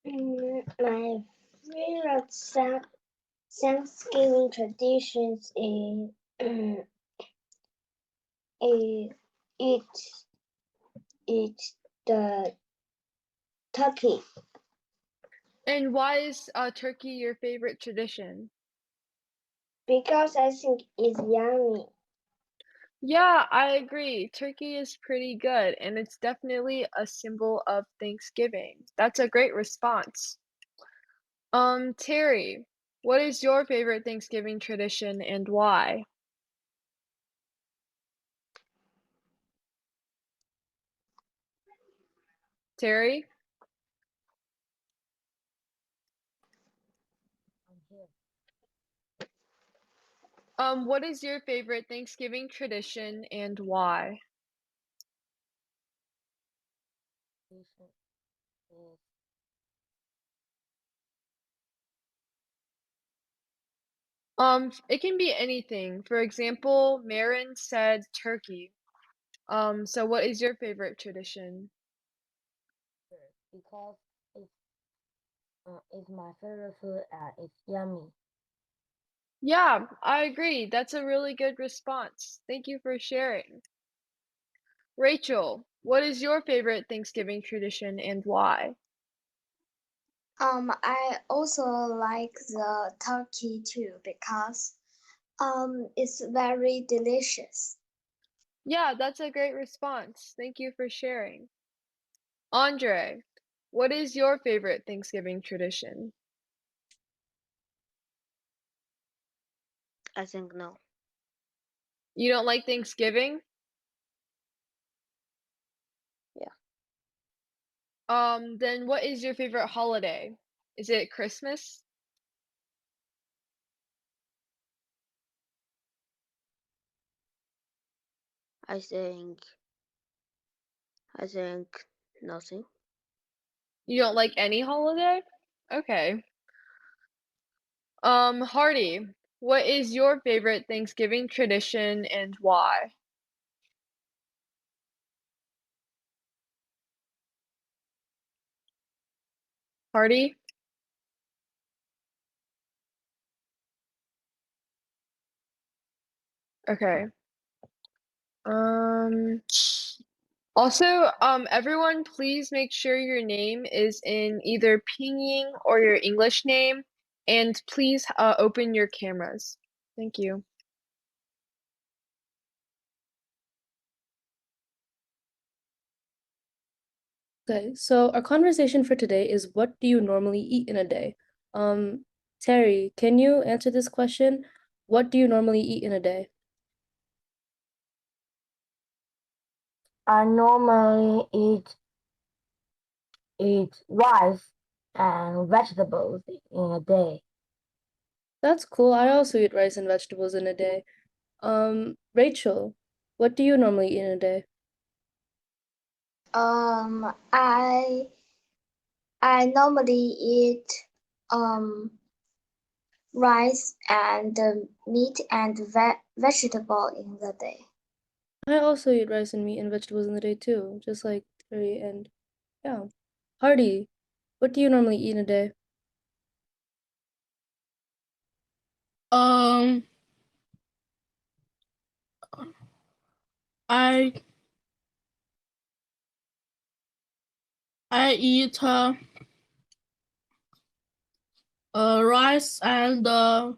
My favorite Thanksgiving traditions is is eat eat the turkey And why is turkey your favorite tradition? because I think it's yummy. Yeah, I agree. Turkey is pretty good, and it's definitely a symbol of Thanksgiving. That's a great response. Terry, what is your favorite Thanksgiving tradition and why? Terry? I'm here. What is your favorite Thanksgiving tradition and why? Patient is It can be anything. For example, Marin said turkey. So what is your favorite tradition? good because it's my favorite food and it's yummy. Yeah, I agree. That's a really good response. Thank you for sharing. Rachel, what is your favorite Thanksgiving tradition and why? I also like the turkey too because it's very delicious. Yeah, that's a great response. Thank you for sharing. Andre, what is your favorite Thanksgiving tradition? I think no. You don't like Thanksgiving? Yeah. Then what is your favorite holiday? Is it Christmas? I think I think nothing. You don't like any holiday? Okay. Hardy, what is your favorite Thanksgiving tradition and why? Hardy? Okay. Um, Also, everyone, please make sure your name is in either Pinyin or your English name, and please open your cameras. Thank you. Okay, so our conversation for today is what do you normally eat in a day? Terry, can you answer this question? What do you normally eat in a day? I normally eat rice and vegetables in a day. That's cool. I also eat rice and vegetables in a day. Rachel, what do you normally eat in a day? Um, I I normally eat rice and meat and vegetable in the day. I also eat rice and meat and vegetables in the day too, just like Terry and yeah. Hardy, what do you normally eat in a day? Um, I I eat rice and uh,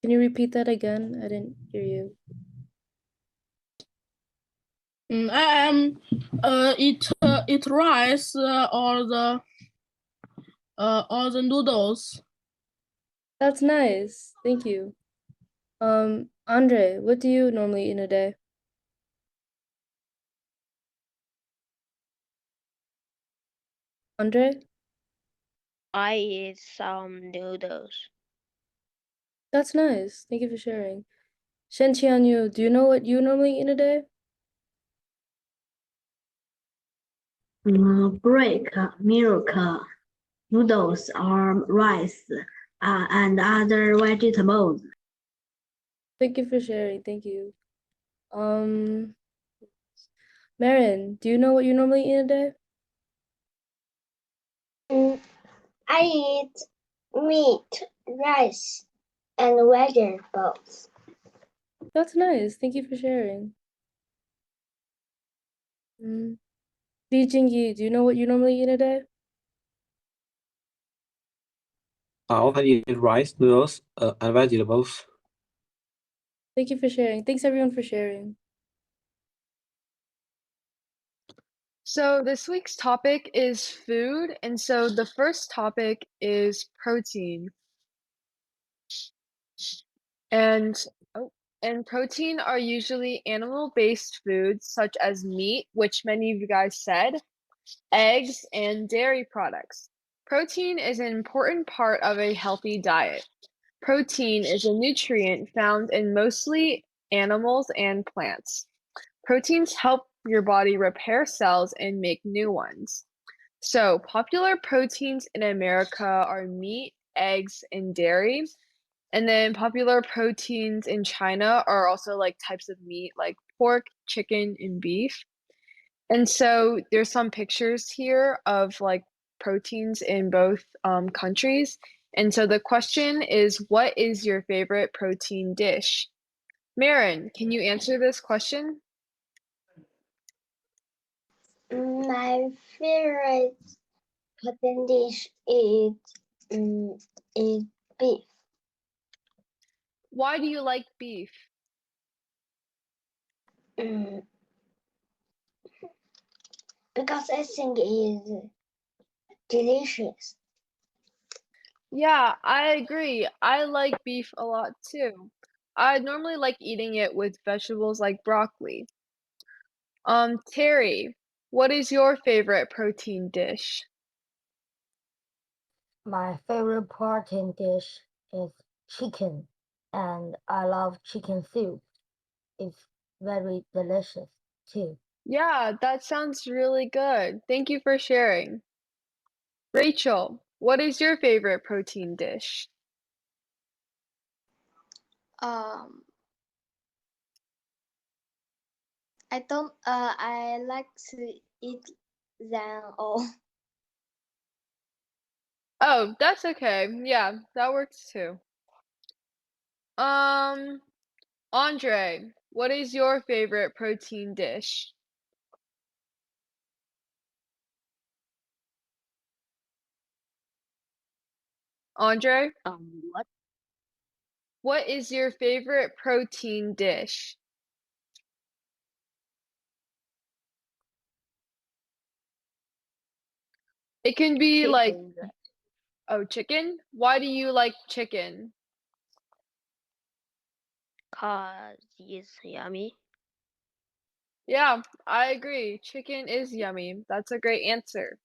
Can you repeat that again? I didn't hear you. I am eat rice or the noodles. That's nice. Thank you. Andre, what do you normally eat in a day? Andre? I eat some noodles. That's nice. Thank you for sharing. Shenqianyu, do you know what you normally eat in a day? Break, milk, noodles or rice, and other vegetables. Thank you for sharing. Thank you. Marin, do you know what you normally eat in a day? I eat meat, rice, and vegetables. That's nice. Thank you for sharing. Li Jingyi, do you know what you normally eat in a day? I often eat rice, noodles, and vegetables. Thank you for sharing. Thanks everyone for sharing. So this week's topic is food, and so the first topic is protein. And and protein are usually animal-based foods such as meat, which many of you guys said, eggs, and dairy products. Protein is an important part of a healthy diet. Protein is a nutrient found in mostly animals and plants. Proteins help your body repair cells and make new ones. So, popular proteins in America are meat, eggs, and dairy. And then popular proteins in China are also like types of meat like pork, chicken, and beef. And so there's some pictures here of like proteins in both countries. And so the question is, what is your favorite protein dish? Marin, can you answer this question? My favorite protein dish is beef. Why do you like beef? Because I think it is delicious. Yeah, I agree. I like beef a lot too. I normally like eating it with vegetables like broccoli. Terry, what is your favorite protein dish? My favorite protein dish is chicken, and I love chicken soup. It's very delicious too. Yeah, that sounds really good. Thank you for sharing. Rachel, what is your favorite protein dish? I don't. I like to eat them all. Oh, that's okay. Yeah, that works too. Um, Andre, what is your favorite protein dish? Andre, What? what is your favorite protein dish? It can be like, Chicken. oh, chicken? Why do you like chicken? Cause it's yummy. Yeah, I agree. Chicken is yummy. That's a great answer.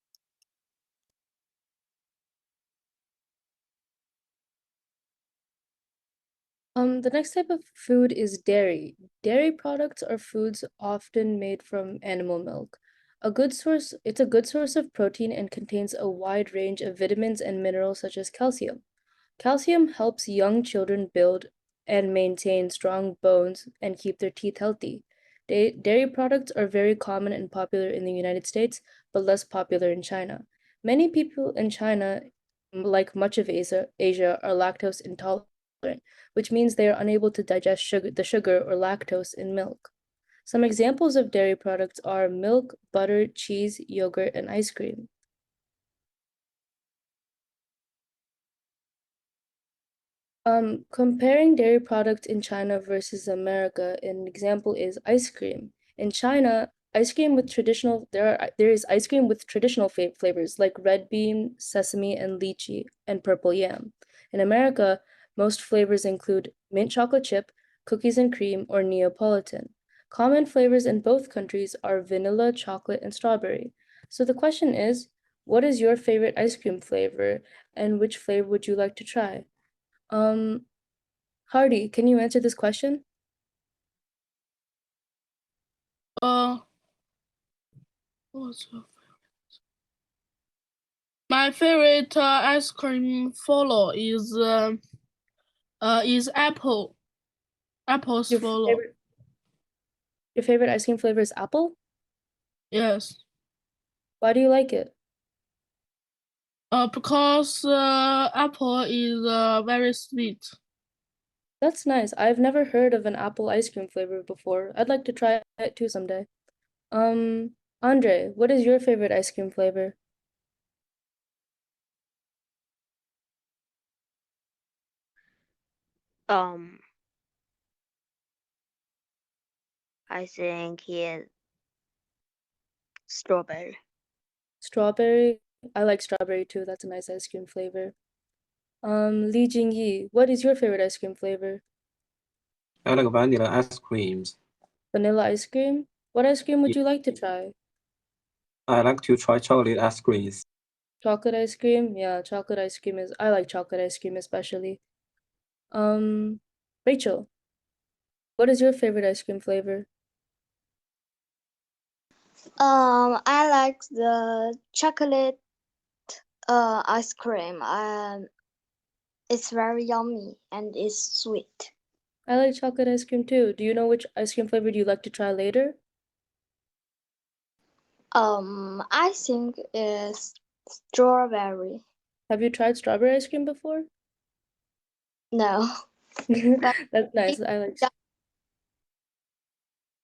The next type of food is dairy. Dairy products are foods often made from animal milk. It's a good source of protein and contains a wide range of vitamins and minerals such as calcium. Calcium helps young children build and maintain strong bones and keep their teeth healthy. Dairy products are very common and popular in the United States, but less popular in China. Many people in China, like much of Asia, are lactose intolerant, which means they are unable to digest the sugar or lactose in milk. Some examples of dairy products are milk, butter, cheese, yogurt, and ice cream. Comparing dairy products in China versus America, an example is ice cream. In China, ice cream with traditional there is ice cream with traditional flavors like red bean, sesame, and lychee, and purple yam. In America, most flavors include mint chocolate chip, cookies and cream, or Neapolitan. Common flavors in both countries are vanilla, chocolate, and strawberry. So the question is, what is your favorite ice cream flavor, and which flavor would you like to try? Um, Hardy, can you answer this question? Uh, what's your favorite? My favorite ice cream follow is apple. Apple's Your follow. favorite Your favorite ice cream flavor is apple? Yes. Why do you like it? Because apple is very sweet. That's nice. I've never heard of an apple ice cream flavor before. I'd like to try it too someday. Andre, what is your favorite ice cream flavor? Um, I think it's strawberry. Strawberry? I like strawberry too. That's a nice ice cream flavor. Li Jingyi, what is your favorite ice cream flavor? I like vanilla ice creams. Vanilla ice cream? What ice cream would you like to try? I like to try chocolate ice creams. Chocolate ice cream? Yeah, chocolate ice cream is, I like chocolate ice cream especially. Rachel, what is your favorite ice cream flavor? I like the chocolate ice cream. It's very yummy and it's sweet. I like chocolate ice cream too. Do you know which ice cream flavor do you like to try later? I think it's strawberry. Have you tried strawberry ice cream before? No, but That's nice. I like.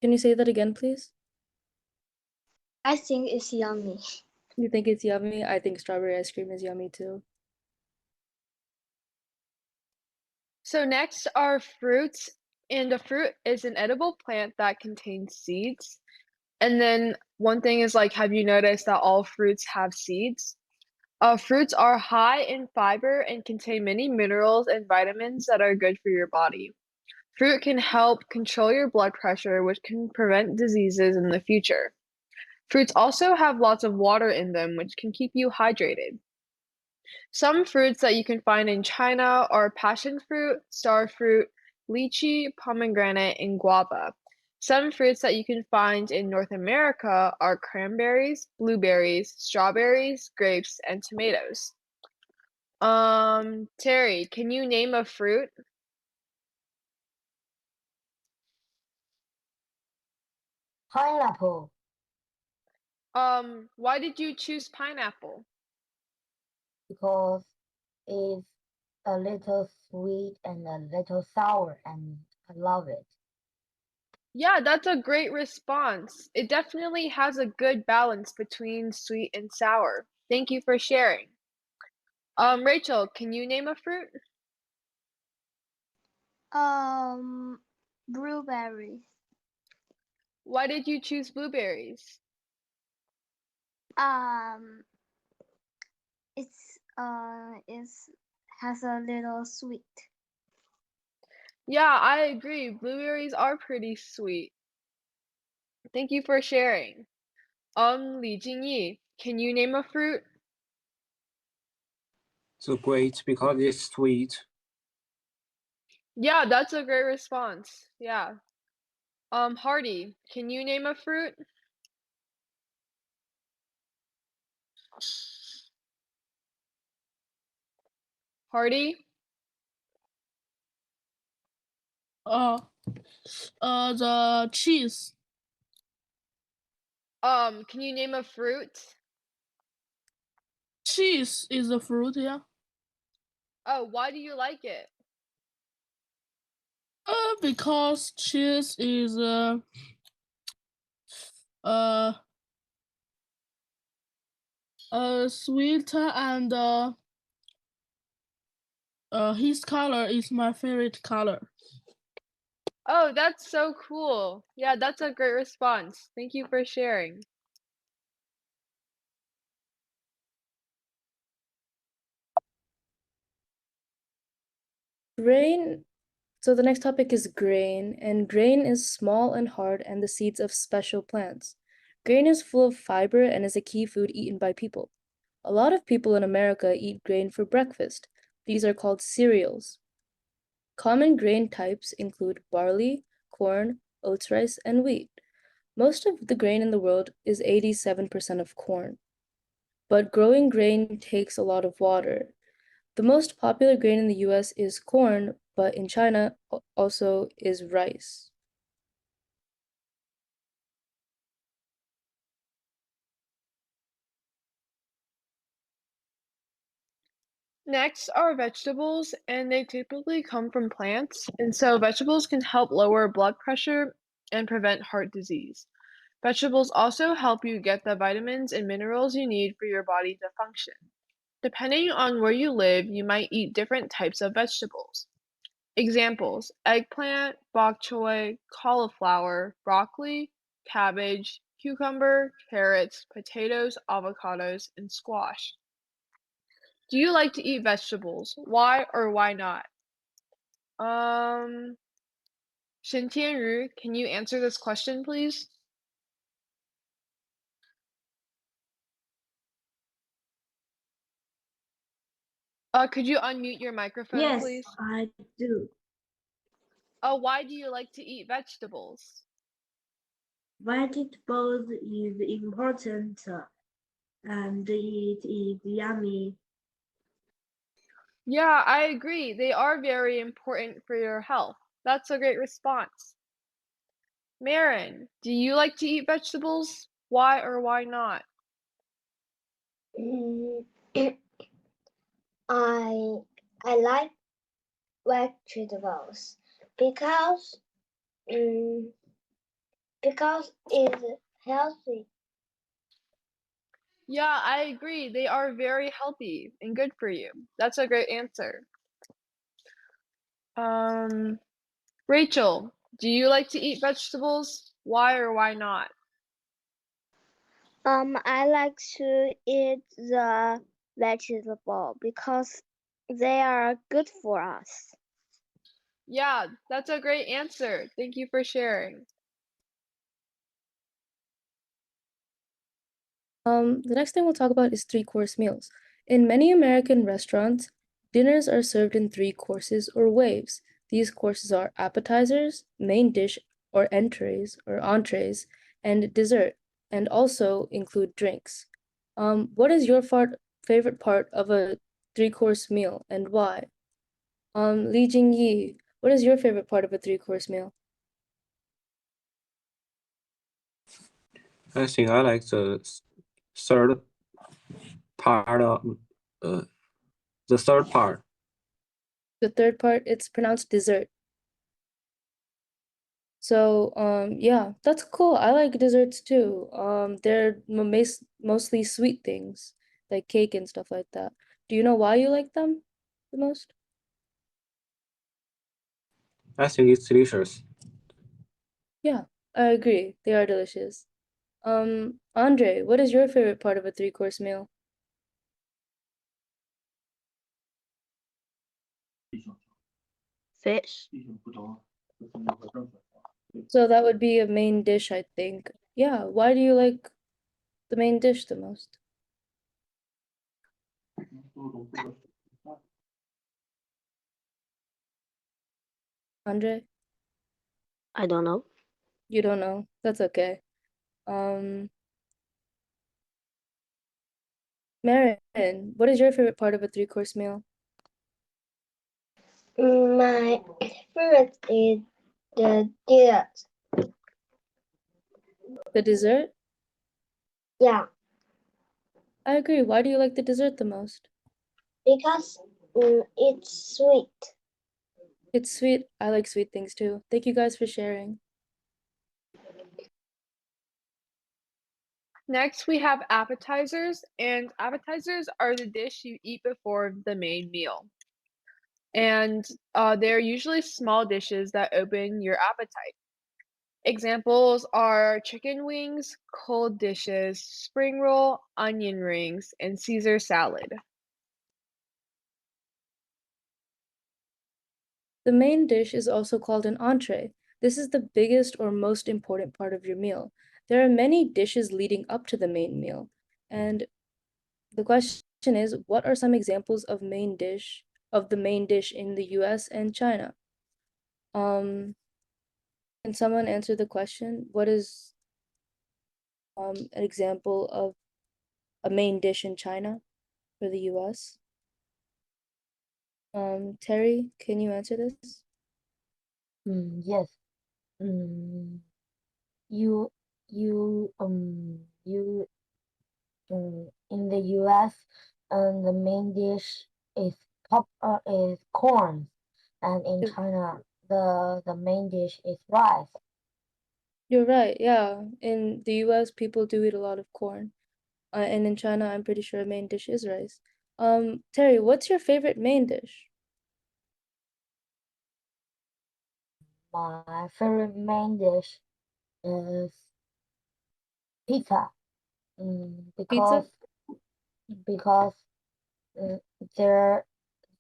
Can you say that again, please? I think it's yummy. You think it's yummy? I think strawberry ice cream is yummy too. So next are fruits, and a fruit is an edible plant that contains seeds. And then one thing is like, have you noticed that all fruits have seeds? Fruits are high in fiber and contain many minerals and vitamins that are good for your body. Fruit can help control your blood pressure, which can prevent diseases in the future. Fruits also have lots of water in them, which can keep you hydrated. Some fruits that you can find in China are passion fruit, star fruit, lychee, pomegranate, and guava. Some fruits that you can find in North America are cranberries, blueberries, strawberries, grapes, and tomatoes. Terry, can you name a fruit? Pineapple, Why did you choose pineapple? because it's a little sweet and a little sour, and I love it. Yeah, that's a great response. It definitely has a good balance between sweet and sour. Thank you for sharing. Rachel, can you name a fruit? Blueberries. Why did you choose blueberries? Um, it's has a little sweet. Yeah, I agree. Blueberries are pretty sweet. Thank you for sharing. Li Jingyi, can you name a fruit? So great because it's sweet. Yeah, that's a great response. Yeah. Hardy, can you name a fruit? Hardy? The cheese. Can you name a fruit? Cheese is a fruit, yeah. Oh, why do you like it? Because cheese is uh sweeter and his color is my favorite color. Oh, that's so cool. Yeah, that's a great response. Thank you for sharing. Grain. So the next topic is grain, and grain is small and hard and the seeds of special plants. Grain is full of fiber and is a key food eaten by people. A lot of people in America eat grain for breakfast. These are called cereals. Common grain types include barley, corn, oats rice, and wheat. Most of the grain in the world is 87% of corn. But growing grain takes a lot of water. The most popular grain in the US is corn, but in China also is rice. Next are vegetables, and they typically come from plants, and so vegetables can help lower blood pressure and prevent heart disease. Vegetables also help you get the vitamins and minerals you need for your body to function. Depending on where you live, you might eat different types of vegetables. Examples: eggplant, bok choy, cauliflower, broccoli, cabbage, cucumber, carrots, potatoes, avocados, and squash. Do you like to eat vegetables? Why or why not? Shen Tianru, can you answer this question, please? Could you unmute your microphone, Yes, please? I do. Why do you like to eat vegetables? Vegetables is important and it is yummy. Yeah, I agree. They are very important for your health. That's a great response. Marin, do you like to eat vegetables? Why or why not? Mm, I like vegetables because because it's healthy. Yeah, I agree. They are very healthy and good for you. That's a great answer. Rachel, do you like to eat vegetables? Why or why not? I like to eat the vegetable because they are good for us. Yeah, that's a great answer. Thank you for sharing. The next thing we'll talk about is three-course meals. In many American restaurants, dinners are served in three courses or waves. These courses are appetizers, main dish or entrees, and dessert, and also include drinks. What is your favorite part of a three-course meal and why? Li Jingyi, what is your favorite part of a three-course meal? I think I like the third part of the third part. The third part, it's pronounced dessert. So, yeah, that's cool. I like desserts too. They're mostly sweet things, like cake and stuff like that. Do you know why you like them the most? I think it's delicious. Yeah, I agree. They are delicious. Andre, what is your favorite part of a three-course meal? Fish. So that would be a main dish, I think. Yeah, why do you like the main dish the most? Andre, I don't know. you don't know. That's okay. Um, Marin, what is your favorite part of a three-course meal? My favorite is the dessert. The dessert? Yeah, I agree. Why do you like the dessert the most? because it's sweet. It's sweet. I like sweet things too. Thank you guys for sharing. Next, we have appetizers, and appetizers are the dish you eat before the main meal. And they're usually small dishes that open your appetite. Examples are chicken wings, cold dishes, spring roll, onion rings, and Caesar salad. The main dish is also called an entree. This is the biggest or most important part of your meal. There are many dishes leading up to the main meal. And the question is, what are some examples of the main dish in the US and China? Can someone answer the question? What is an example of a main dish in China for the US? Terry, can you answer this? Yes. Mm, you you in the US, the main dish is corn, and in Is- China the main dish is rice. You're right, yeah. In the US, people do eat a lot of corn. And in China, I'm pretty sure a main dish is rice. Terry, what's your favorite main dish? My favorite main dish is pizza. Pizza? Because uh, there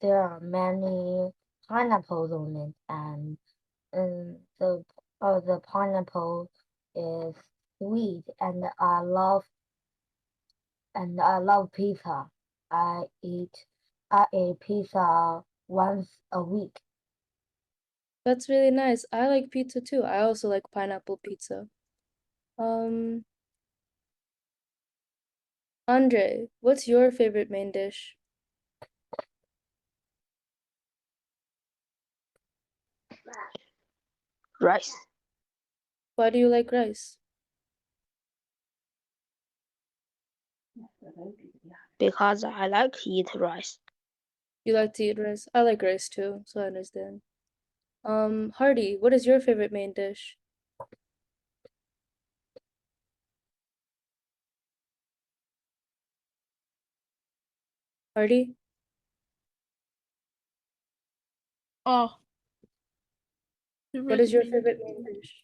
there are many pineapples on it, and the pineapple is sweet, and I love pizza. I eat I eat pizza once a week. That's really nice. I like pizza too. I also like pineapple pizza. Um, Andre, what's your favorite main dish? Rice. Why do you like rice? Because I like to eat rice. You like to eat rice? I like rice too, so I understand. Hardy, what is your favorite main dish? Hardy? Oh, What is your favorite favorite main dish?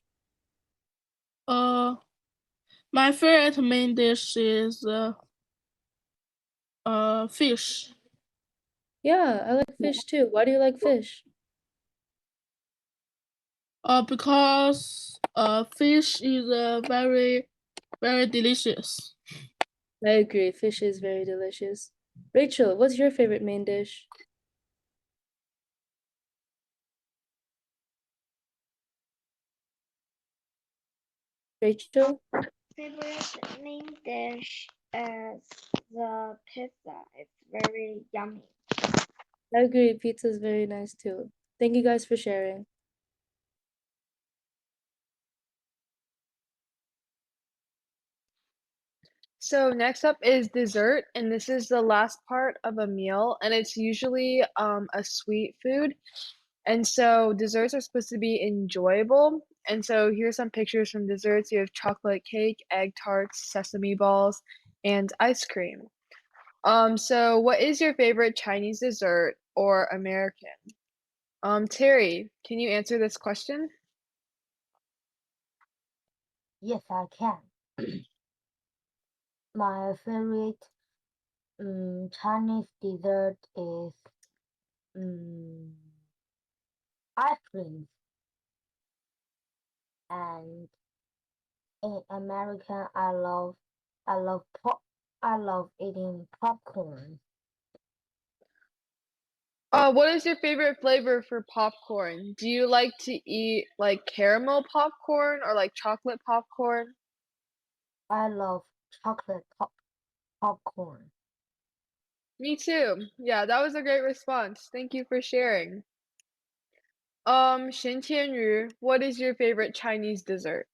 my favorite main dish is fish. Yeah, I like fish too. Why do you like fish? Because fish is very very delicious. I agree, fish is very delicious. Rachel, what's your favorite main dish? Rachel? Favorite main dish is the pizza. It's very yummy. I agree, pizza is very nice too. Thank you guys for sharing. So next up is dessert, and this is the last part of a meal, and it's usually a sweet food. And so desserts are supposed to be enjoyable. And so here's some pictures from desserts. You have chocolate cake, egg tarts, sesame balls, and ice cream. So what is your favorite Chinese dessert or American? Terry, can you answer this question? Yes, I can. My favorite Chinese dessert is ice cream, and in American, I love pop I love eating popcorn. What is your favorite flavor for popcorn? Do you like to eat like caramel popcorn or like chocolate popcorn? I love popcorn. Me too. Yeah, that was a great response. Thank you for sharing. Shen Tianyu, what is your favorite Chinese dessert?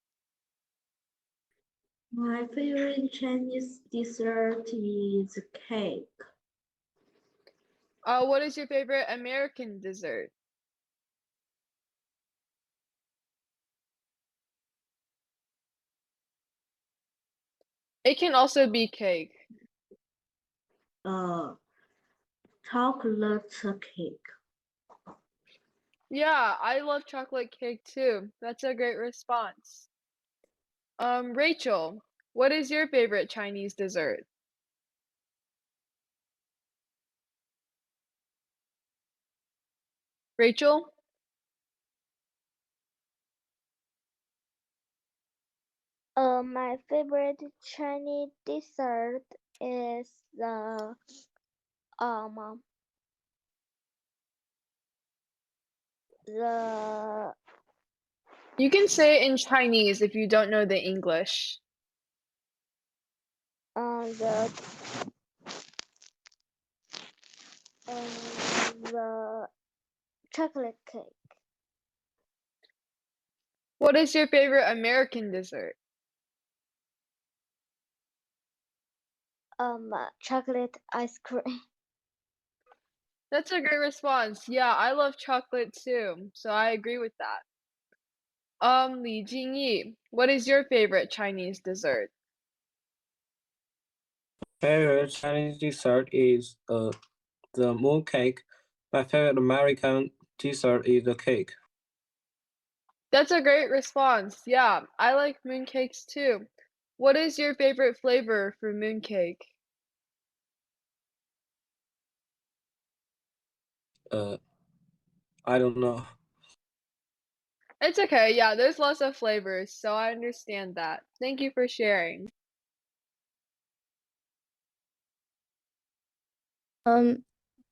My favorite Chinese dessert is cake. What is your favorite American dessert? It can also be cake. Chocolate cake. Yeah, I love chocolate cake too. That's a great response. Rachel, what is your favorite Chinese dessert? Rachel? My favorite Chinese dessert is um the You can say it in Chinese if you don't know the English. the the chocolate cake. What is your favorite American dessert? Chocolate ice cream. That's a great response. Yeah, I love chocolate too, so I agree with that. Li Jingyi, what is your favorite Chinese dessert? Favorite Chinese dessert is the moon cake. My favorite American dessert is the cake. That's a great response. Yeah, I like mooncakes too. What is your favorite flavor for mooncake? Uh, I don't know. It's okay. Yeah, there's lots of flavors, so I understand that. Thank you for sharing. Um,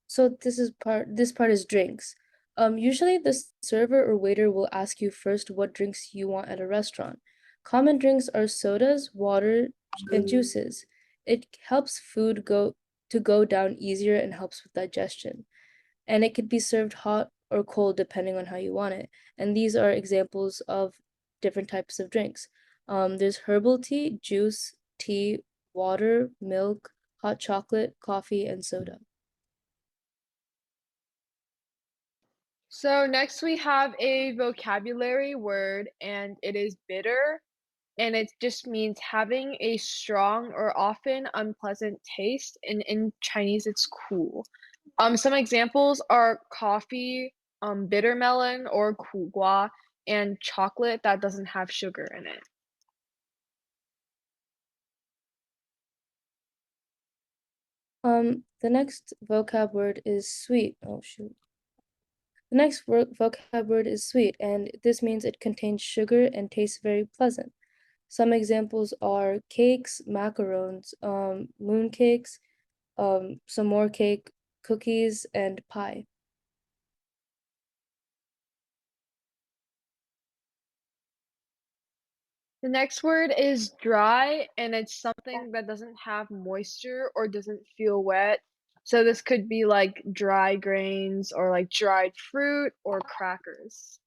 so this part is drinks. Usually the server or waiter will ask you first what drinks you want at a restaurant. Common drinks are sodas, water, and juices. It helps food go down easier and helps with digestion. And it could be served hot or cold depending on how you want it. And these are examples of different types of drinks. There's herbal tea, juice, tea, water, milk, hot chocolate, coffee, and soda. So next we have a vocabulary word, and it is bitter, and it just means having a strong or often unpleasant taste, and in Chinese it's cool. Some examples are coffee, bitter melon or 苦瓜, and chocolate that doesn't have sugar in it. The next vocab word is sweet. Oh shoot. The next vocab word is sweet, and this means it contains sugar and tastes very pleasant. Some examples are cakes, macarons, moon cakes, some more cake, cookies, and pie. The next word is dry, and it's something that doesn't have moisture or doesn't feel wet. So this could be like dry grains or like dried fruit or crackers.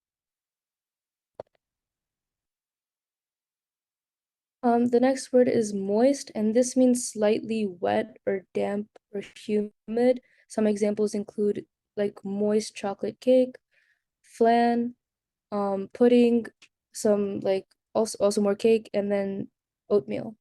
The next word is moist, and this means slightly wet or damp or humid. Some examples include like moist chocolate cake, flan, pudding, some like also more cake, and then oatmeal.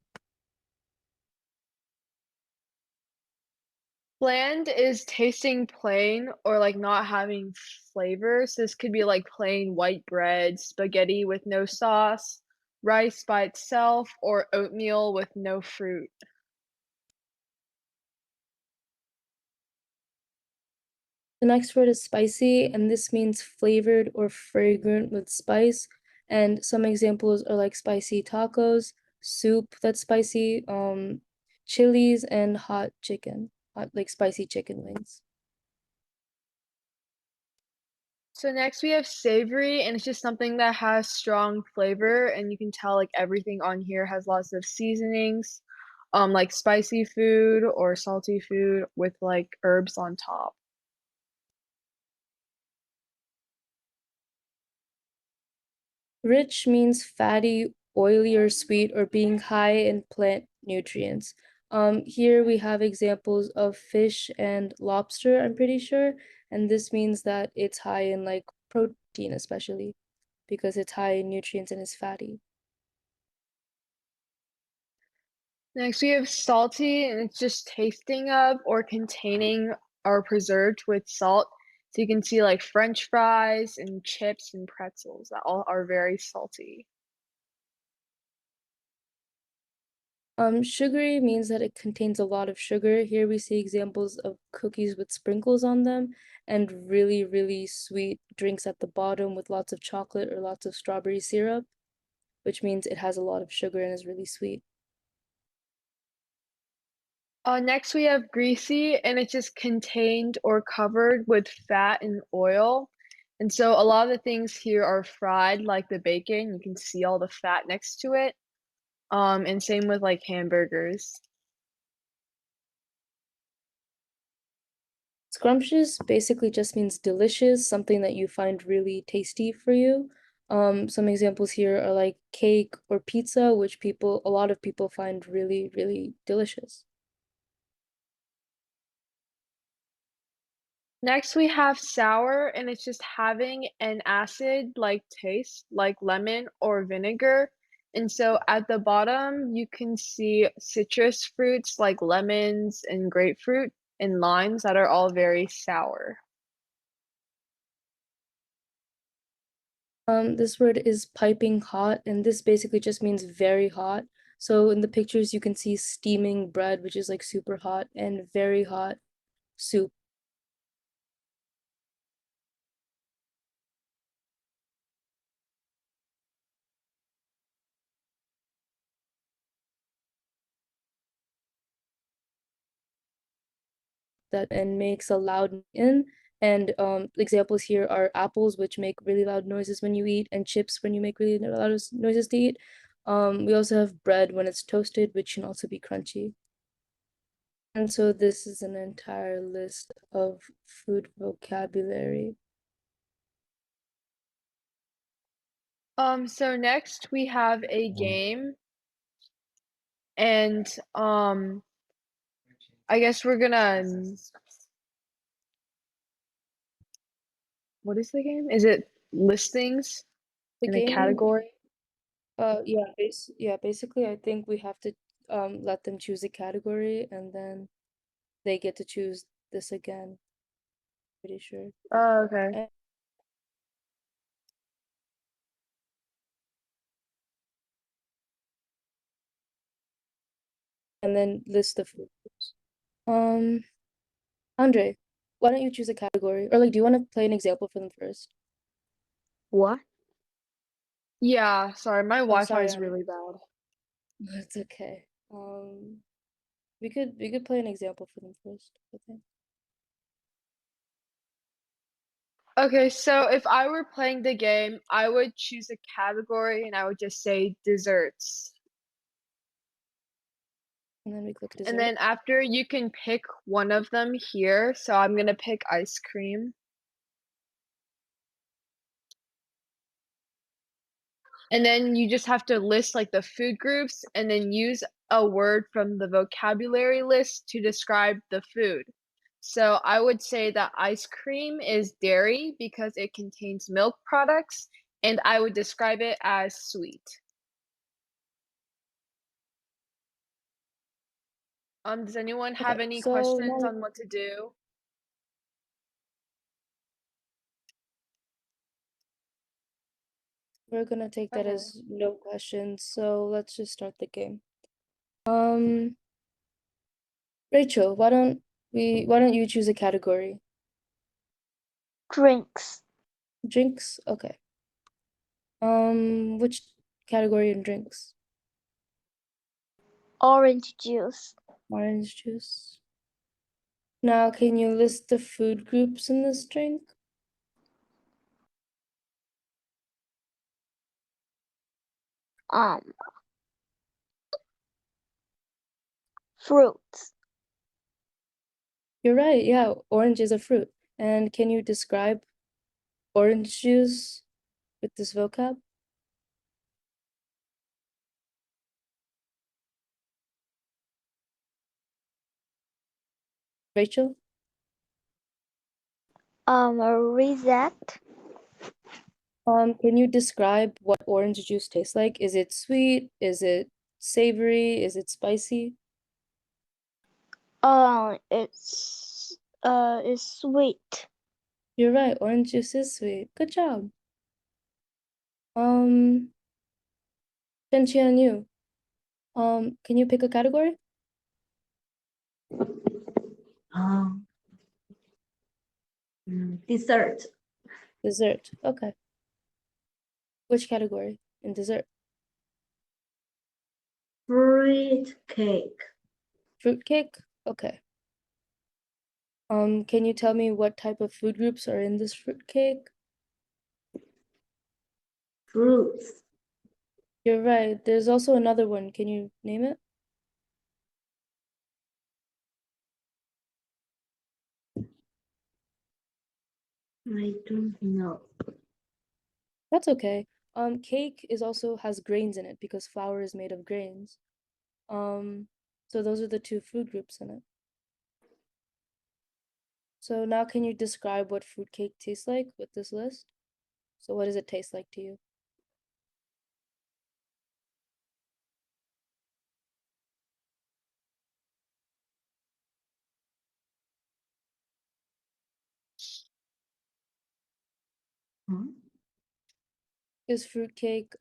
Bland is tasting plain or like not having flavor. So this could be like plain white bread, spaghetti with no sauce, rice by itself, or oatmeal with no fruit. The next word is spicy, and this means flavored or fragrant with spice. And some examples are like spicy tacos, soup that's spicy, chilies, and hot chicken, like spicy chicken wings. So next we have savory, and it's just something that has strong flavor, and you can tell like everything on here has lots of seasonings, like spicy food or salty food with like herbs on top. Rich means fatty, oily, or sweet, or being high in plant nutrients. Here we have examples of fish and lobster, I'm pretty sure, and this means that it's high in like protein, especially because it's high in nutrients and is fatty. Next, we have salty, and it's just tasting of or containing or preserved with salt. So you can see like French fries and chips and pretzels that all are very salty. Sugary means that it contains a lot of sugar. Here we see examples of cookies with sprinkles on them and really, really sweet drinks at the bottom with lots of chocolate or lots of strawberry syrup, which means it has a lot of sugar and is really sweet. Next, we have greasy, and it's just contained or covered with fat and oil. And so a lot of the things here are fried, like the bacon. You can see all the fat next to it. And same with like hamburgers. Scrumptious basically just means delicious, something that you find really tasty for you. Some examples here are like cake or pizza, which a lot of people find really, really delicious. Next, we have sour, and it's just having an acid-like taste, like lemon or vinegar. And so at the bottom, you can see citrus fruits like lemons and grapefruit and limes that are all very sour. This word is piping hot, and this basically just means very hot. So in the pictures, you can see steaming bread, which is like super hot, and very hot soup. That and makes a loud in. And examples here are apples, which make really loud noises when you eat, and chips when you make really loud noises to eat. We also have bread when it's toasted, which can also be crunchy. And so this is an entire list of food vocabulary. So next we have a game, and I guess we're gonna. What is the game? Is it listings The in a game, category? yeah, basically I think we have to let them choose a category and then they get to choose this again. Pretty sure. Oh, okay. And then list the food groups. Andre, why don't you choose a category? Or like, do you want to play an example for them first? What? Yeah, sorry, my Oh, Wi-Fi sorry, is Andre. really bad. It's okay. We could play an example for them first, I think. Okay, so if I were playing the game, I would choose a category and I would just say desserts. And then we click And dessert. then after you can pick one of them here. So I'm gonna pick ice cream. And then you just have to list like the food groups and then use a word from the vocabulary list to describe the food. So I would say that ice cream is dairy because it contains milk products, and I would describe it as sweet. Does anyone have Okay, any so questions now on what to do? we're gonna take that Okay. as no questions. So let's just start the game. Rachel, why don't you choose a category? Drinks. Drinks? Okay. Which category in drinks? Orange juice. Orange juice. Now, can you list the food groups in this drink? Fruits. You're right, yeah, orange is a fruit. And can you describe orange juice with this vocab? Rachel? Read that. Can you describe what orange juice tastes like? Is it sweet? Is it savory? Is it spicy? It's sweet. You're right, orange juice is sweet. Good job. Shenqian Yu, can you pick a category? Dessert. Dessert. Okay. Which category in dessert? Fruit cake. Fruit cake? Okay. Can you tell me what type of food groups are in this fruit cake? Fruits. You're right. There's also another one. Can you name it? I don't know. That's okay. Cake is also has grains in it because flour is made of grains. So those are the two food groups in it. So now can you describe what fruitcake tastes like with this list? So what does it taste like to you? Hmm? Is fruitcake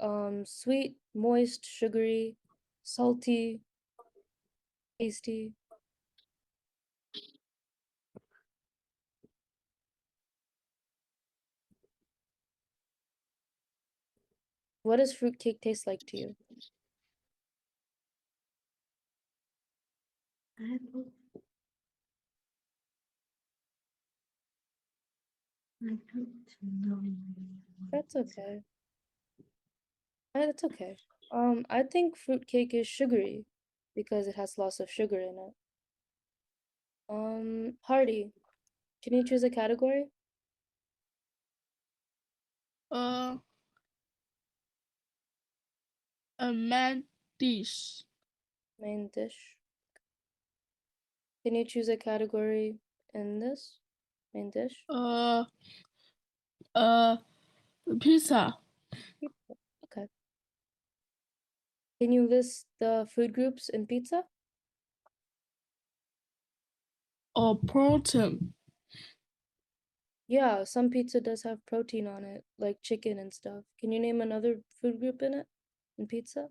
sweet, moist, sugary, salty, tasty? What does fruitcake taste like to you? Apple. I don't know. That's okay. That's okay. I think fruitcake is sugary because it has lots of sugar in it. Hardy, can you choose a category? Uh, a main dish. Main dish. Can you choose a category in this main dish? Uh, pizza. Okay. Can you list the food groups in pizza? Or protein. Yeah, some pizza does have protein on it, like chicken and stuff. Can you name another food group in it, in pizza?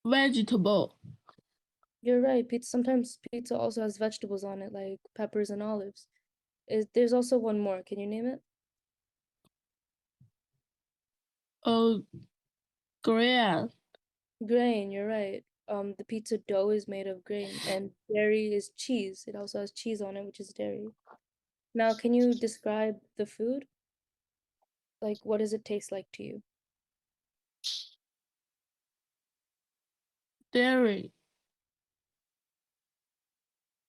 Vegetable. You're right. Pizza sometimes pizza also has vegetables on it, like peppers and olives. There's also one more. Can you name it? Grain. Grain, you're right. The pizza dough is made of grain, and dairy is cheese. It also has cheese on it, which is dairy. Now, can you describe the food? Like, what does it taste like to you? Dairy.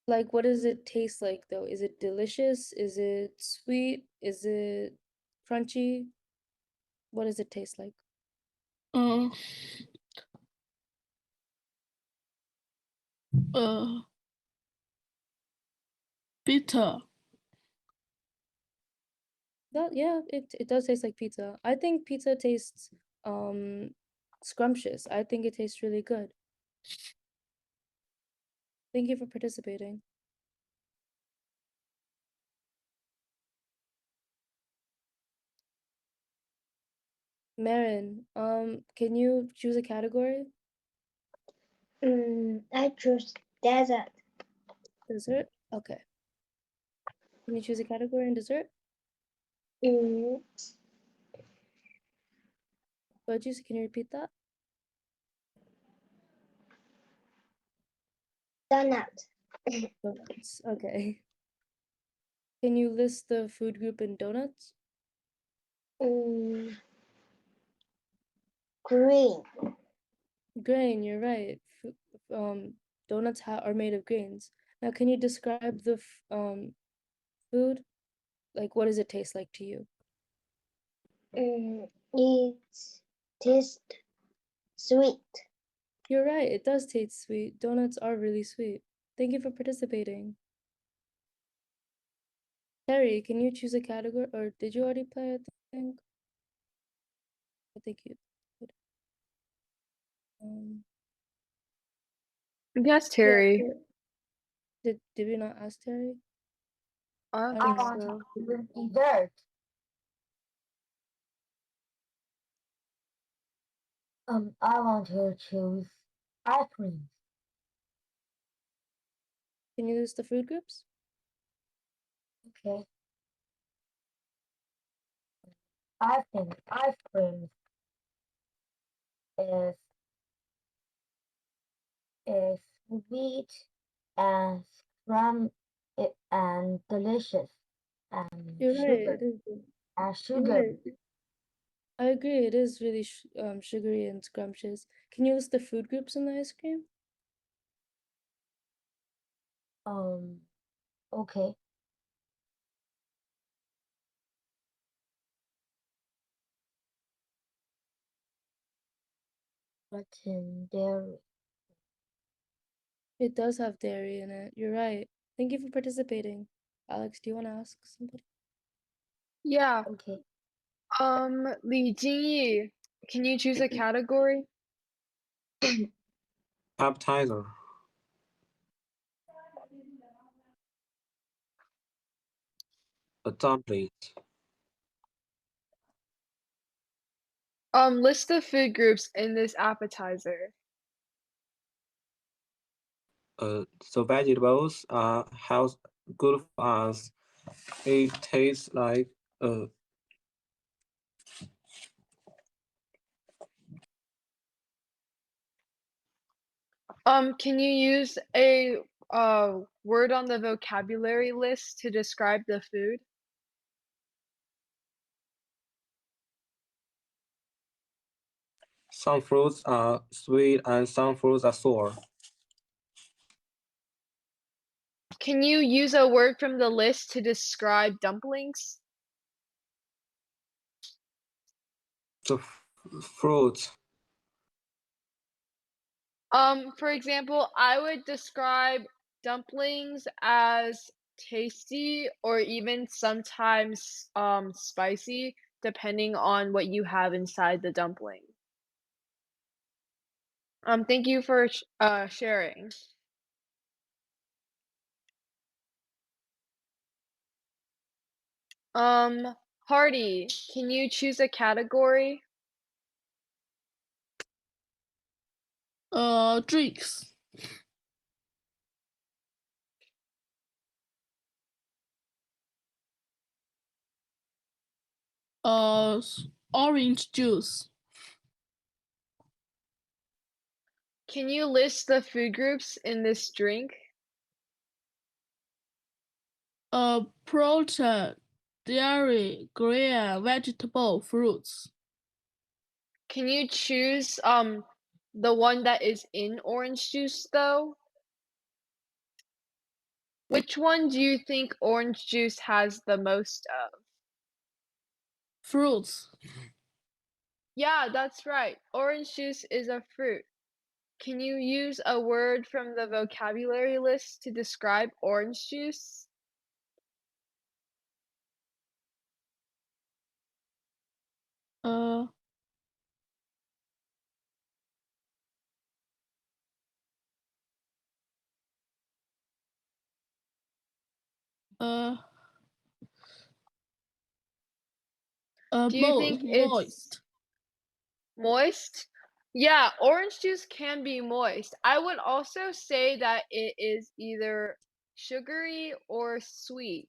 Like, what does it taste like, though? Is it delicious? Is it sweet? Is it crunchy? What does it taste like? Uh, uh, bitter. Yeah, it does taste like pizza. I think pizza tastes scrumptious. I think it tastes really good. Thank you for participating. Marin, can you choose a category? I choose desert. Dessert? Okay. Can you choose a category in dessert? Mm, Veggies, can you repeat that? donut. Donuts. Okay. Can you list the food group in donuts? Mm, green. Grain, you're right. Donuts are made of grains. Now, can you describe the food? Like, what does it taste like to you? It tastes sweet. You're right, it does taste sweet. Donuts are really sweet. Thank you for participating. Terry, can you choose a category, or did you already play, I think? I think you did. Yes, Yeah, Terry. did we not ask Terry? I don't I I think don't know. want so. to choose dessert. I want to choose ice cream. Can you list the food groups? Okay. I think ice cream is is sweet and and delicious and You're right, sugar it is good. and You're sugar. right. I agree, it is really sugary and scrumptious. Can you list the food groups in the ice cream? Okay. Protein, dairy. It does have dairy in it. You're right. Thank you for participating. Alex, do you want to ask somebody? Yeah. Okay. Li Jingyi, can you choose a category? Appetizer. A dumpling. List the food groups in this appetizer. So vegetables are health good for us. It tastes like Can you use a word on the vocabulary list to describe the food? some fruits are sweet and some fruits are sour. Can you use a word from the list to describe dumplings? The fruits. For example, I would describe dumplings as tasty or even sometimes spicy, depending on what you have inside the dumpling. Thank you for sharing. Hardy, can you choose a category? Drinks. Orange juice. Can you list the food groups in this drink? Protein, dairy, grain, vegetable, fruits. Can you choose the one that is in orange juice though? Which one do you think orange juice has the most of? Fruits. Yeah, that's right. Orange juice is a fruit. Can you use a word from the vocabulary list to describe orange juice? Uh, uh, Do you think it's moist. moist? Yeah, orange juice can be moist. I would also say that it is either sugary or sweet.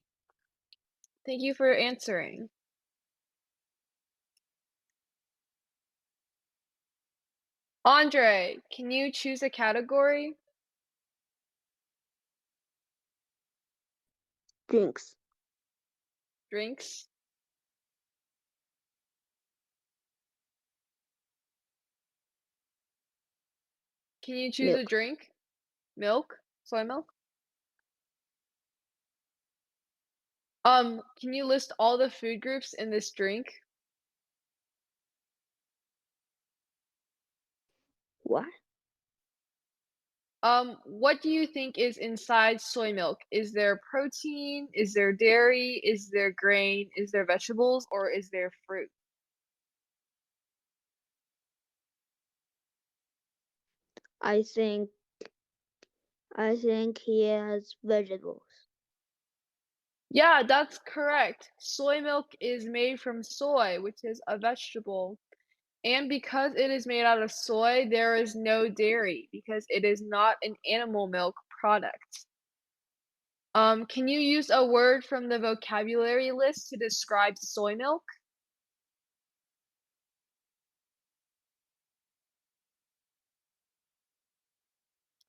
Thank you for answering. Andre, can you choose a category? Drinks. Drinks? Can you choose a Milk. drink? Milk? Soy milk? Can you list all the food groups in this drink? What? What do you think is inside soy milk? Is there protein? Is there dairy? Is there grain? Is there vegetables? Or is there fruit? I think he has vegetables. Yeah, that's correct. Soy milk is made from soy, which is a vegetable. And because it is made out of soy, there is no dairy because it is not an animal milk product. Can you use a word from the vocabulary list to describe soy milk?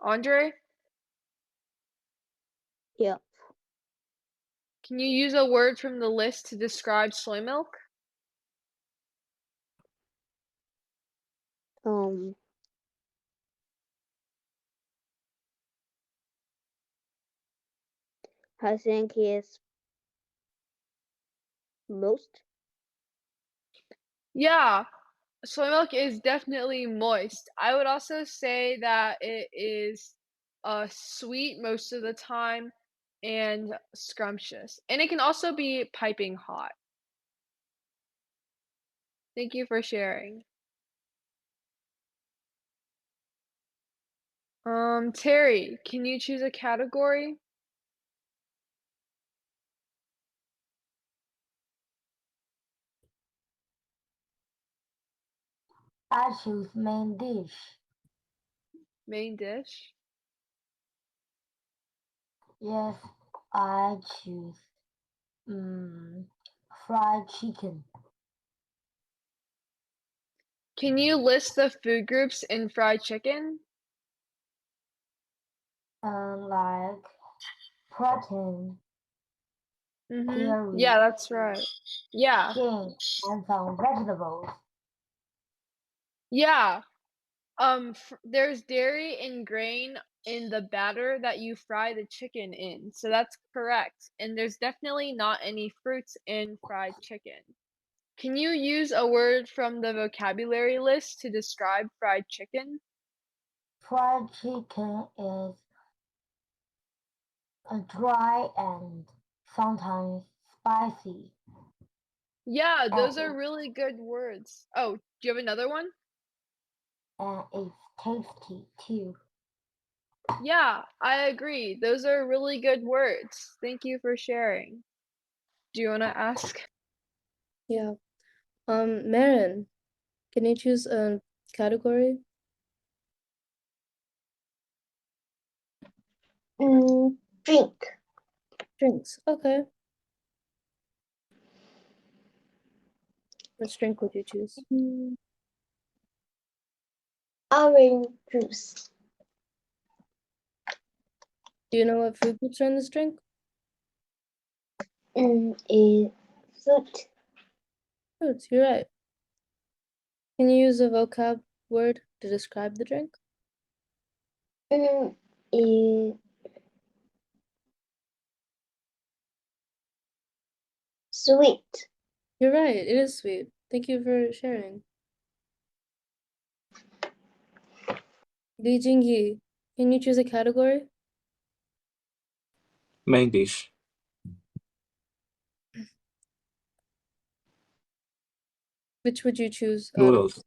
Andre, Yeah. can you use a word from the list to describe soy milk? I think he is most. Yeah, soy milk is definitely moist. I would also say that it is sweet most of the time. and scrumptious. And it can also be piping hot. Thank you for sharing. Terry, can you choose a category? I choose main dish. Main dish. Yes, I choose fried chicken. Can you list the food groups in fried chicken? Like protein, dairy, Yeah, that's right. Yeah. skin, and some vegetables. Yeah. There's dairy and grain in the batter that you fry the chicken in. So that's correct. And there's definitely not any fruits in fried chicken. Can you use a word from the vocabulary list to describe fried chicken? Fried chicken is dry and sometimes spicy, Yeah, those and are really good words. Oh, do you have another one? it's tasty too. Yeah, I agree. Those are really good words. Thank you for sharing. Do you want to ask? Yeah. Marin, can you choose a category? Drink. Drinks. Okay. Which drink would you choose? Orange juice. Do you know what food groups are in this drink? Is fruit. Fruits, you're right. Can you use a vocab word to describe the drink? Is sweet. You're right, it is sweet. Thank you for sharing. Li Jingyi, can you choose a category? Main dish. Which would you choose out of Noodles.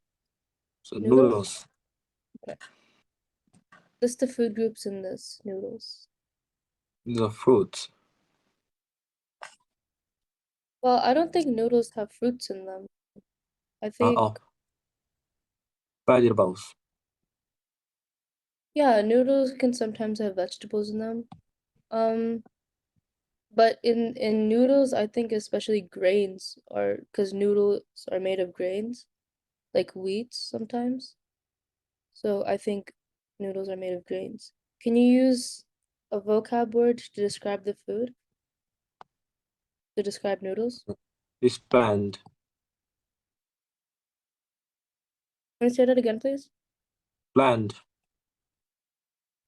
So noodles? noodles. Okay. List the food groups in this noodles. The fruits. Well, I don't think noodles have fruits in them. I think, Vegetables. yeah, noodles can sometimes have vegetables in them. But in noodles, I think especially grains are, because noodles are made of grains, like wheat sometimes. So I think noodles are made of grains. Can you use a vocab word to describe the food? To describe noodles? It's bland. Can you say that again, please? Bland.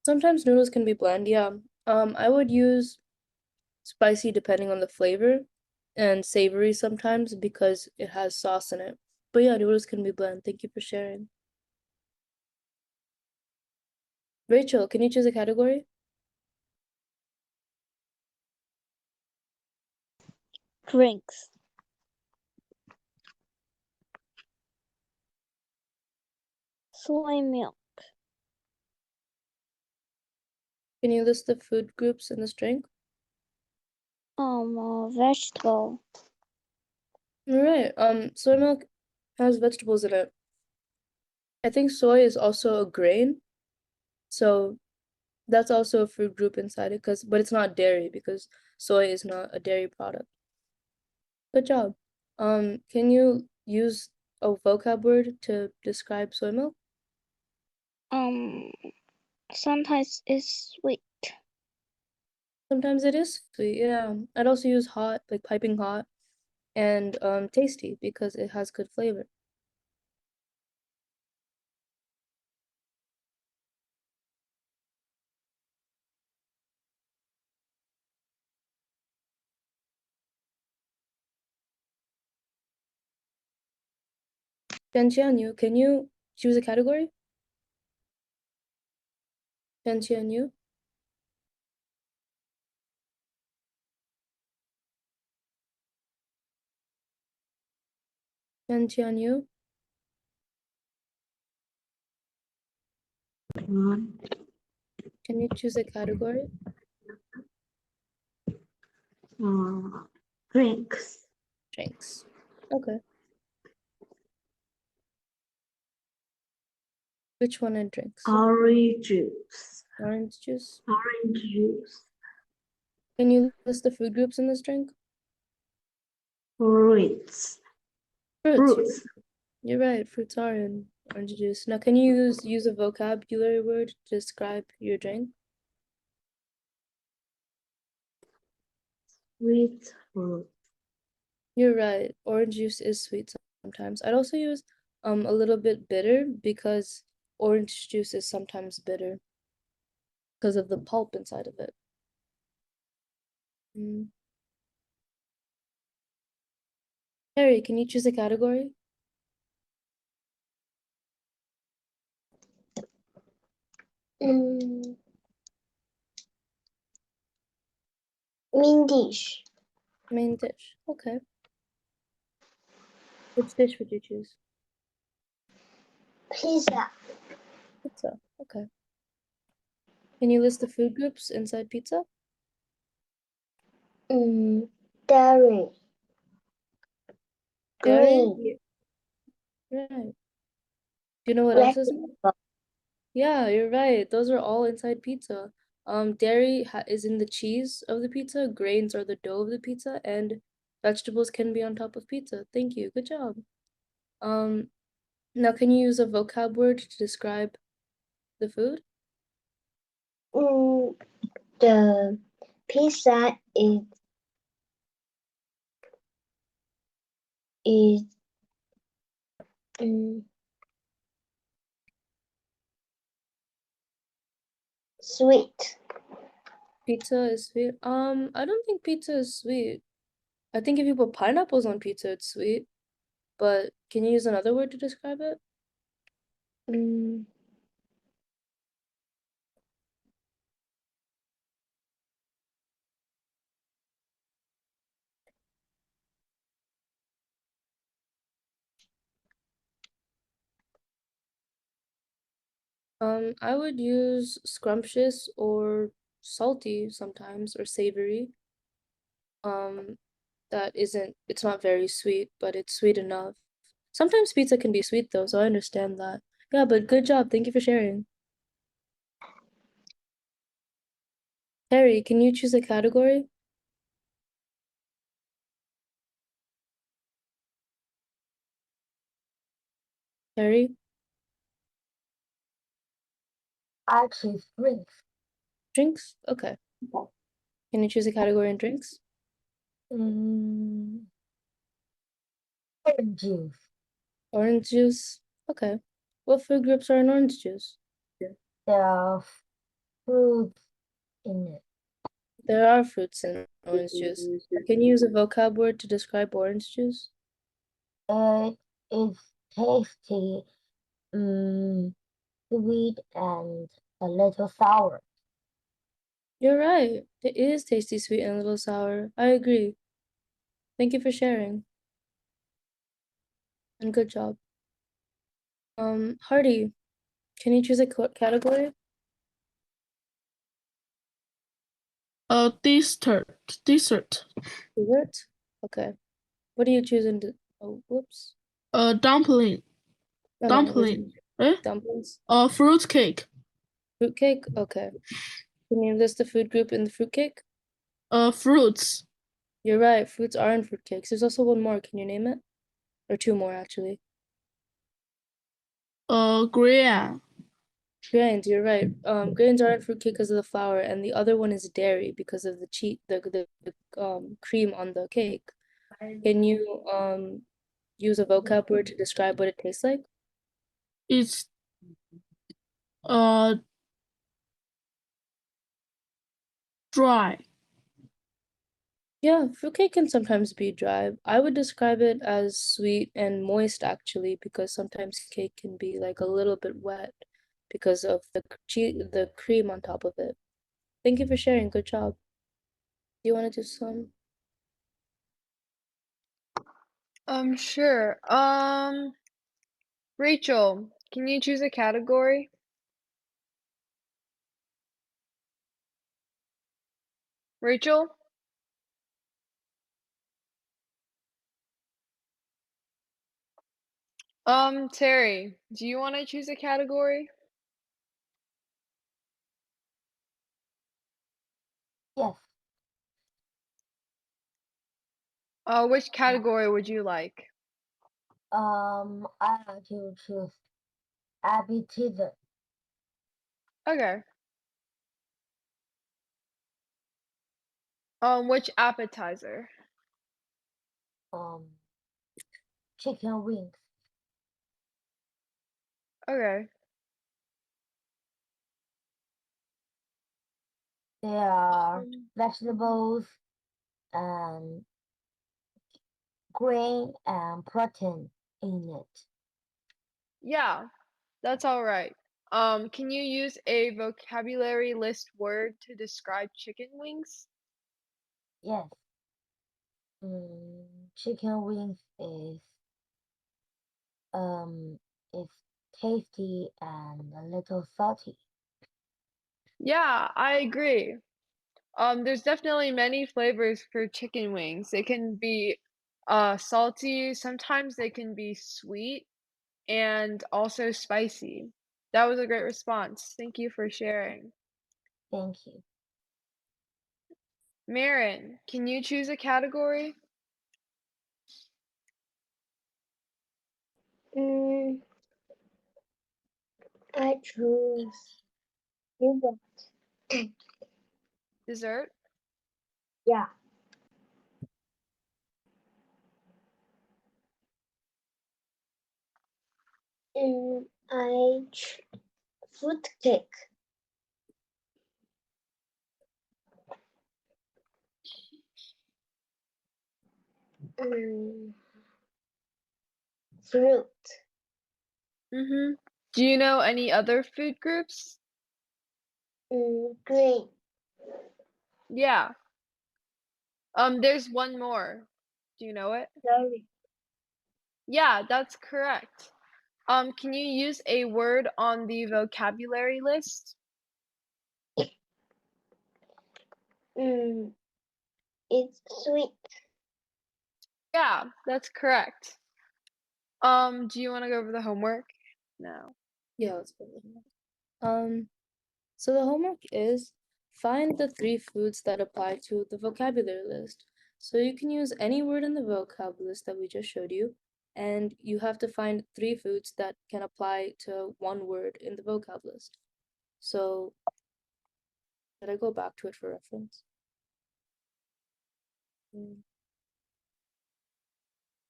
Sometimes noodles can be bland, yeah. I would use spicy depending on the flavor and savory sometimes because it has sauce in it. But yeah, noodles can be bland. Thank you for sharing. Rachel, can you choose a category? Drinks. Soy milk. Can you list the food groups in this drink? Vegetable. All right. Soy milk has vegetables in it. I think soy is also a grain, so that's also a food group inside it, but it's not dairy because soy is not a dairy product. Good job. Can you use a vocab word to describe soy milk? Sometimes it's sweet. Sometimes it is sweet, yeah. I'd also use hot, like piping hot, and tasty because it has good flavor. Yu, can you choose a category? Yu. And Tianyu? Can you choose a category? Drinks. Drinks. Okay. Which one in drinks? Orange juice. Orange juice. Orange juice. Can you list the food groups in this drink? Fruits. Fruits. Fruits. You're right. Fruits are in orange juice. Now, can you use a vocabulary word to describe your drink? Sweet fruit. You're right. Orange juice is sweet sometimes. I'd also use a little bit bitter because orange juice is sometimes bitter because of the pulp inside of it. Harry, can you choose a category? Main dish. Main dish. Okay. Which dish would you choose? Pizza. Pizza. Okay. Can you list the food groups inside pizza? Dairy. Dairy? Green. Right. Do you know what else is in it? Vegetable. Yeah, you're right. Those are all inside pizza. Dairy is in the cheese of the pizza, grains are the dough of the pizza, and vegetables can be on top of pizza. Thank you. Good job. Now can you use a vocab word to describe the food? The pizza is sweet. Pizza is sweet. I don't think pizza is sweet. I think if you put pineapples on pizza, it's sweet. But can you use another word to describe it? I would use scrumptious or salty sometimes, or savory. It's not very sweet, but it's sweet enough. Sometimes pizza can be sweet though, so I understand that. Yeah, but good job. Thank you for sharing. Harry, can you choose a category? Harry? I choose drinks. Drinks? Okay. Can you choose a category in drinks? Orange juice. Orange juice? Okay. What food groups are in orange juice? There are fruits in it. There are fruits in orange juice. Can you use a vocab word to describe orange juice? It is tasty, sweet, and a little sour. You're right. It is tasty, sweet, and a little sour. I agree. Thank you for sharing. And good job. Hardy, can you choose a category? Dessert. Dessert? Okay. What do you choose in oh, whoops. Dumpling. Okay, Dumpling. dumplings? Fruit cake. Fruitcake? Okay. Can you list the food group in the fruitcake? Fruits. You're right, fruits are in fruitcakes. There's also one more. Can you name it? Or two more, actually. Grain. Grains, you're right. Grains are in fruitcake because of the flour, and the other one is dairy because of the cream on the cake. Can you use a vocab word to describe what it tastes like? It's dry. Yeah, fruitcake can sometimes be dry. I would describe it as sweet and moist actually, because sometimes cake can be like a little bit wet because of the cream on top of it. Thank you for sharing. Good job. Do you want to do some? Sure. Rachel, can you choose a category? Rachel? Terry, do you want to choose a category? Yes. Which category would you like? I like to choose appetizer. Okay. Which appetizer? Chicken wings. Okay. There are Um, vegetables and grain and protein in it. Yeah, that's all right. Can you use a vocabulary list word to describe chicken wings? Yes. Chicken wings is tasty and a little salty. Yeah, I agree. There's definitely many flavors for chicken wings. They can be salty, sometimes they can be sweet, and also spicy. That was a great response. Thank you for sharing. Thank you. Marin, can you choose a category? I choose dessert. Dessert? Yeah. I fruit cake. Fruit. Mm-hmm. Do you know any other food groups? Green. Yeah. There's one more. Do you know it? Berry. Yeah, that's correct. Can you use a word on the vocabulary list? It's sweet. Yeah, that's correct. Do you want to go over the homework? No. Yeah, let's go with it. So the homework is find the 3 foods that apply to the vocabulary list. So you can use any word in the vocab list that we just showed you, and you have to find 3 foods that can apply to one word in the vocab list. So should I go back to it for reference?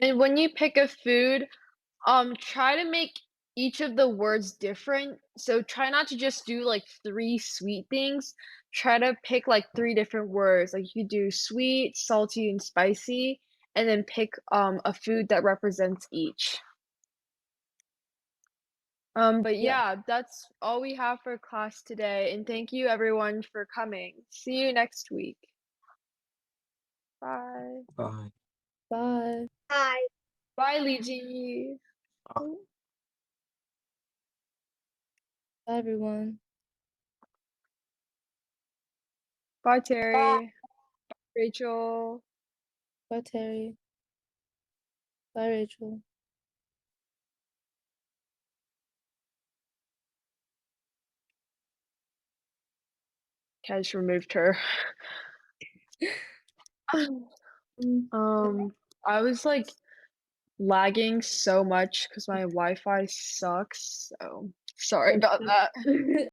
And when you pick a food, try to make each of the words different. So try not to just do like 3 sweet things. Try to pick like 3 different words. Like you do sweet, salty, and spicy, and then pick a food that represents each. But Yeah. yeah, that's all we have for class today, and thank you everyone for coming. See you next week. Bye. Bye. Bye. Bye. Bye, Li Ji. Bye everyone. Bye, Terry. Rachel. Bye Terry. Bye Rachel. Okay, I just removed her. I was like lagging so much because my Wi-Fi sucks, so sorry about that.